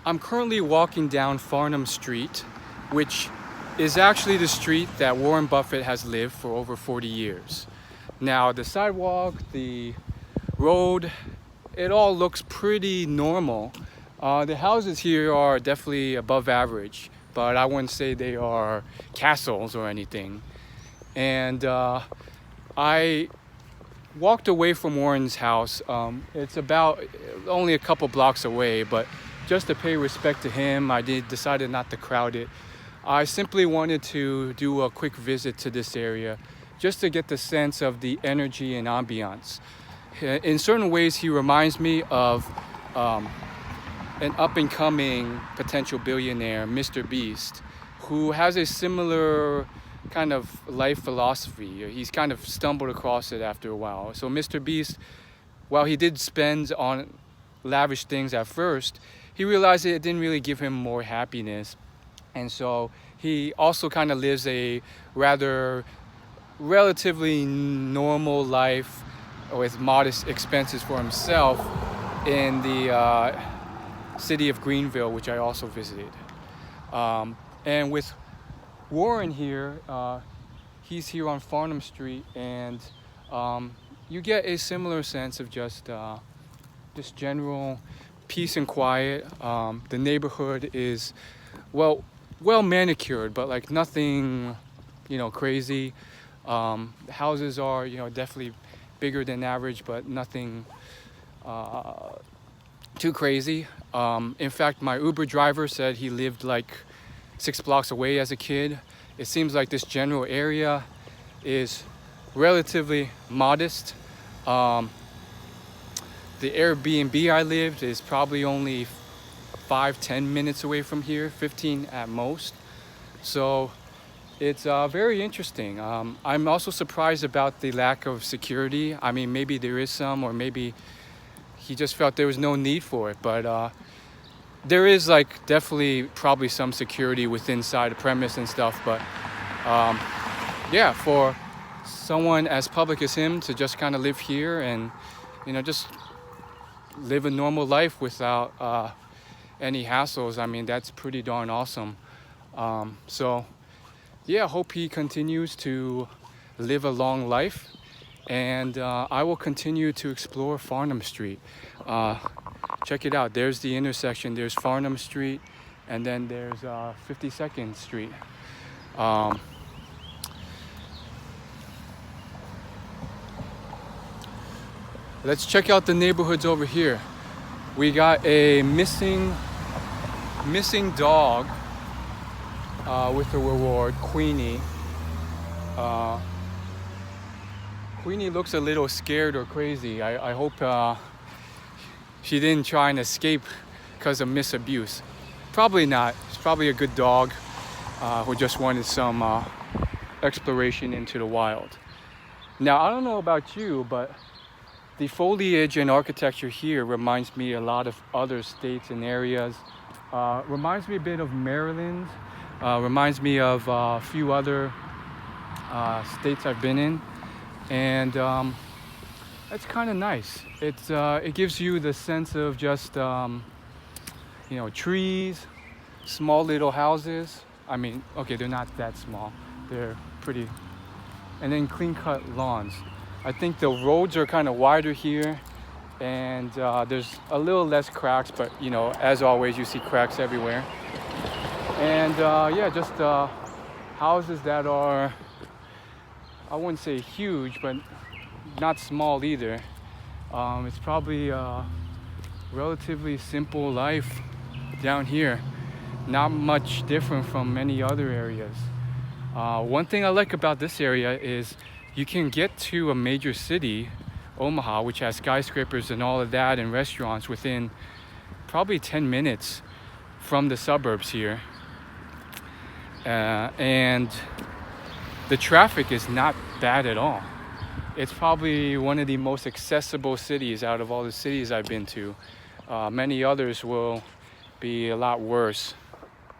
I'm currently walking down Farnham Street, which is actually the street that Warren Buffett has lived for over 40 years. Now, the sidewalk, the road, it all looks pretty normal. The houses here are definitely above average, but I wouldn't say they are castles or anything. And I walked away from Warren's house. It's about only a couple blocks away, but just to pay respect to him, I decided not to crowd it. I simply wanted to do a quick visit to this area just to get the sense of the energy and ambiance. In certain ways, he reminds me of an up-and-coming potential billionaire, Mr. Beast, who has a similar kind of life philosophy. He's kind of stumbled across it after a while. So Mr. Beast, while he did spend on lavish things at first, he realized it didn't really give him more happiness. And so he also kind of lives a rather relatively normal life with modest expenses for himself in the city of Greenville, which I also visited. And with Warren here, he's here on Farnham Street, and you get a similar sense of just general peace and quiet. The neighborhood is well manicured, but like nothing, crazy. The houses are, definitely bigger than average, but nothing too crazy. In fact, my Uber driver said he lived like 6 blocks away as a kid. It seems like this general area is relatively modest. The Airbnb I lived is probably only 5-10 minutes away from here, 15 at most. So it's very interesting. I'm also surprised about the lack of security. I mean, maybe there is some, or maybe he just felt there was no need for it. But there is definitely probably some security within inside the premise and stuff. But yeah, for someone as public as him to just kind of live here and just live a normal life without any hassles, I mean, that's pretty darn awesome. So yeah, hope he continues to live a long life, and I will continue to explore Farnham Street. Check it out. There's the intersection. There's Farnham Street, and then there's 52nd Street. Let's check out the neighborhoods over here. We got a missing dog with a reward, Queenie. Queenie looks a little scared or crazy. I hope she didn't try and escape because of misabuse. Probably not. She's probably a good dog who just wanted some exploration into the wild. Now, I don't know about you, but the foliage and architecture here reminds me a lot of other states and areas. Reminds me a bit of Maryland. Reminds me of a few other states I've been in. And it's kind of nice. It gives you the sense of just, trees, small little houses. I mean, okay, they're not that small. They're pretty. And then clean-cut lawns. I think the roads are kind of wider here, and there's a little less cracks, but as always, you see cracks everywhere. And yeah, just houses that are, I wouldn't say huge, but not small either. It's probably a relatively simple life down here. Not much different from many other areas. One thing I like about this area is you can get to a major city, Omaha, which has skyscrapers and all of that and restaurants within probably 10 minutes from the suburbs here. And the traffic is not bad at all. It's probably one of the most accessible cities out of all the cities I've been to. Many others will be a lot worse.